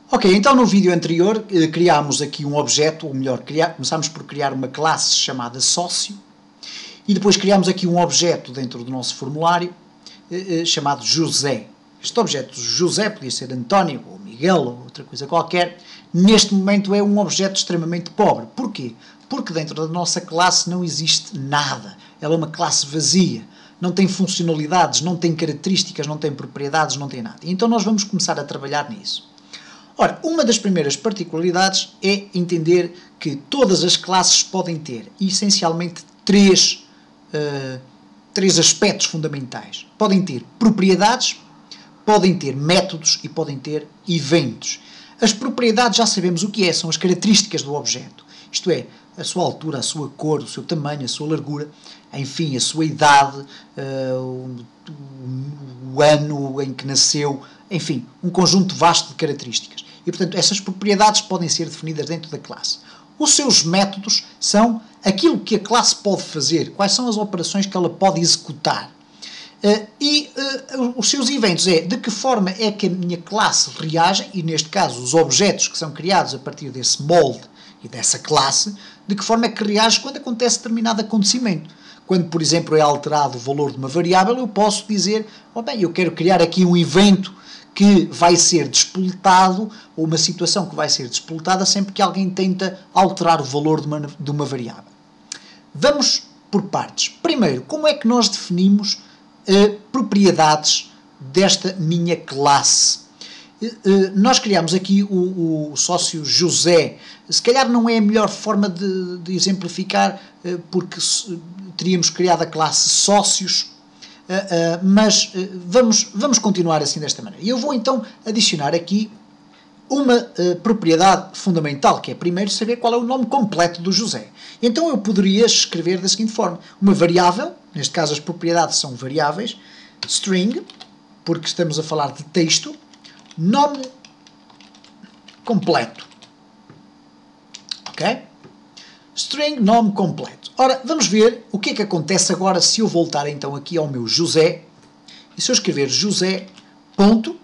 Ok, então no vídeo anterior criámos aqui um objeto, ou melhor, começámos por criar uma classe chamada sócio e depois criámos aqui um objeto dentro do nosso formulário chamado José. Este objeto José podia ser António ou Miguel ou outra coisa qualquer. Neste momento é um objeto extremamente pobre. Porquê? Porque dentro da nossa classe não existe nada. Ela é uma classe vazia. Não tem funcionalidades, não tem características, não tem propriedades, não tem nada. Então nós vamos começar a trabalhar nisso. Ora, uma das primeiras particularidades é entender que todas as classes podem ter, essencialmente, três aspectos fundamentais. Podem ter propriedades, podem ter métodos e podem ter eventos. As propriedades já sabemos o que é, são as características do objeto. Isto é, a sua altura, a sua cor, o seu tamanho, a sua largura, enfim, a sua idade, o ano em que nasceu, enfim, um conjunto vasto de características. E, portanto, essas propriedades podem ser definidas dentro da classe. Os seus métodos são aquilo que a classe pode fazer, quais são as operações que ela pode executar. Os seus eventos é de que forma é que a minha classe reage, e neste caso os objetos que são criados a partir desse molde e dessa classe, de que forma é que reage quando acontece determinado acontecimento. Quando, por exemplo, é alterado o valor de uma variável, eu posso dizer, oh bem, eu quero criar aqui um evento que vai ser despoletado, ou uma situação que vai ser despoletada sempre que alguém tenta alterar o valor de uma variável. Vamos por partes. Primeiro, como é que nós definimos propriedades desta minha classe? Nós criamos aqui o sócio José. Se calhar não é a melhor forma de exemplificar, porque teríamos criado a classe sócios, mas vamos continuar assim desta maneira. E eu vou então adicionar aqui uma propriedade fundamental, que é primeiro saber qual é o nome completo do José. Então eu poderia escrever da seguinte forma: uma variável, neste caso as propriedades são variáveis, string, porque estamos a falar de texto, nome completo. Ok? String, nome completo. Ora, vamos ver o que é que acontece agora se eu voltar então aqui ao meu José, e se eu escrever José, ponto,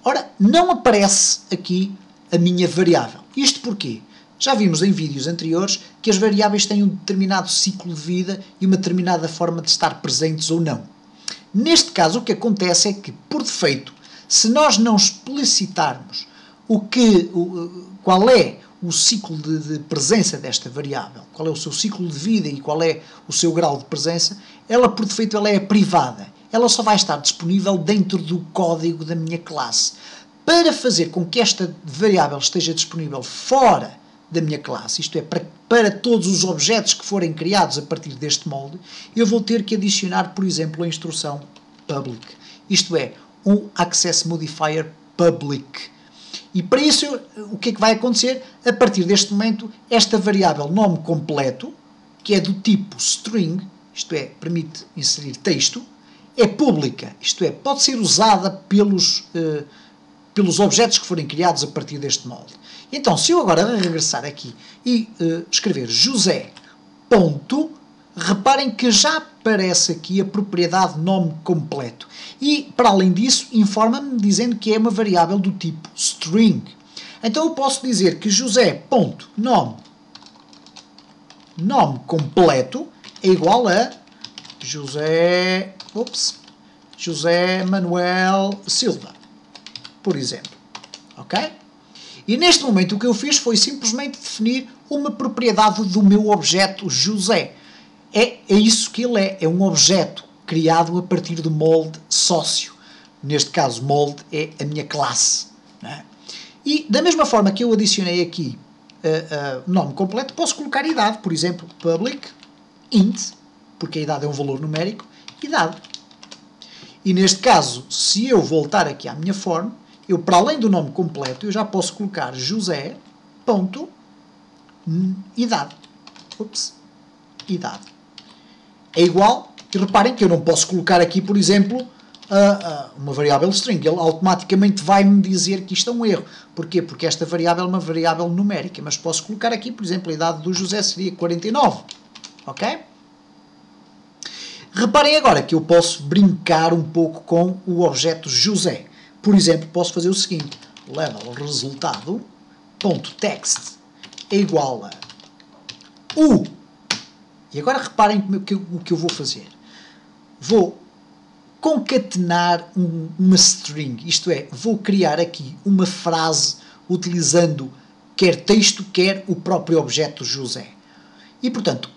ora, não aparece aqui a minha variável. Isto porquê? Já vimos em vídeos anteriores que as variáveis têm um determinado ciclo de vida e uma determinada forma de estar presentes ou não. Neste caso, o que acontece é que, por defeito, se nós não explicitarmos qual é o ciclo de presença desta variável, qual é o seu ciclo de vida e qual é o seu grau de presença, ela, por defeito, ela é privada. Ela só vai estar disponível dentro do código da minha classe. Para fazer com que esta variável esteja disponível fora da minha classe, isto é, para todos os objetos que forem criados a partir deste molde, eu vou ter que adicionar, por exemplo, a instrução public. Isto é, um access modifier public. E para isso, o que é que vai acontecer? A partir deste momento, esta variável nome completo, que é do tipo string, isto é, permite inserir texto, é pública, isto é, pode ser usada pelos objetos que forem criados a partir deste molde. Então, se eu agora regressar aqui e escrever José, ponto, reparem que já aparece aqui a propriedade nome completo. E, para além disso, informa-me dizendo que é uma variável do tipo string. Então eu posso dizer que José.nome completo é igual a José Manuel Silva, por exemplo. Ok? E neste momento o que eu fiz foi simplesmente definir uma propriedade do meu objeto José. É isso que ele é um objeto criado a partir do molde sócio. Neste caso, molde é a minha classe. Não é? E da mesma forma que eu adicionei aqui nome completo, posso colocar idade, por exemplo, public int, porque a idade é um valor numérico, idade. E neste caso, se eu voltar aqui à minha forma, eu, para além do nome completo, eu já posso colocar José, ponto, idade. Idade. É igual, e reparem que eu não posso colocar aqui, por exemplo, uma variável string. Ele automaticamente vai-me dizer que isto é um erro. Porquê? Porque esta variável é uma variável numérica. Mas posso colocar aqui, por exemplo, a idade do José seria 49. Ok? Reparem agora que eu posso brincar um pouco com o objeto José. Por exemplo, posso fazer o seguinte. level resultado ponto text é igual a o. E agora reparem o que eu vou fazer. Vou concatenar uma string, isto é, vou criar aqui uma frase utilizando quer texto, quer o próprio objeto José. E, portanto,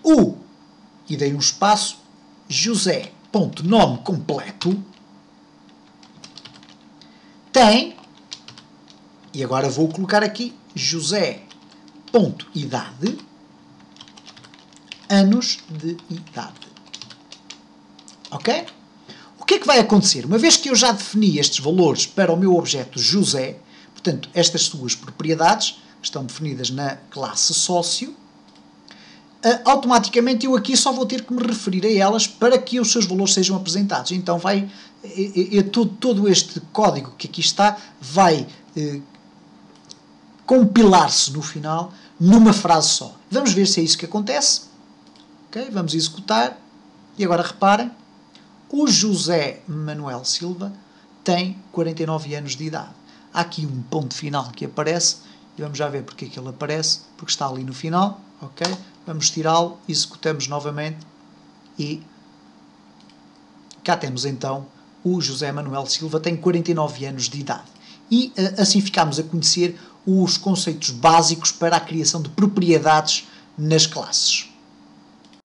e dei um espaço, José.nome completo, tem, e agora vou colocar aqui, José.idade, anos de idade. Ok? O que é que vai acontecer? Uma vez que eu já defini estes valores para o meu objeto José, portanto, estas suas propriedades estão definidas na classe sócio, automaticamente eu aqui só vou ter que me referir a elas para que os seus valores sejam apresentados. Então todo este código que aqui está vai compilar-se no final numa frase só. Vamos ver se é isso que acontece. Okay? Vamos executar. E agora reparem, o José Manuel Silva tem 49 anos de idade. Há aqui um ponto final que aparece, e vamos já ver porque é que ele aparece, porque está ali no final, ok? Vamos tirá-lo, executamos novamente, e cá temos então o José Manuel Silva tem 49 anos de idade. E assim ficamos a conhecer os conceitos básicos para a criação de propriedades nas classes.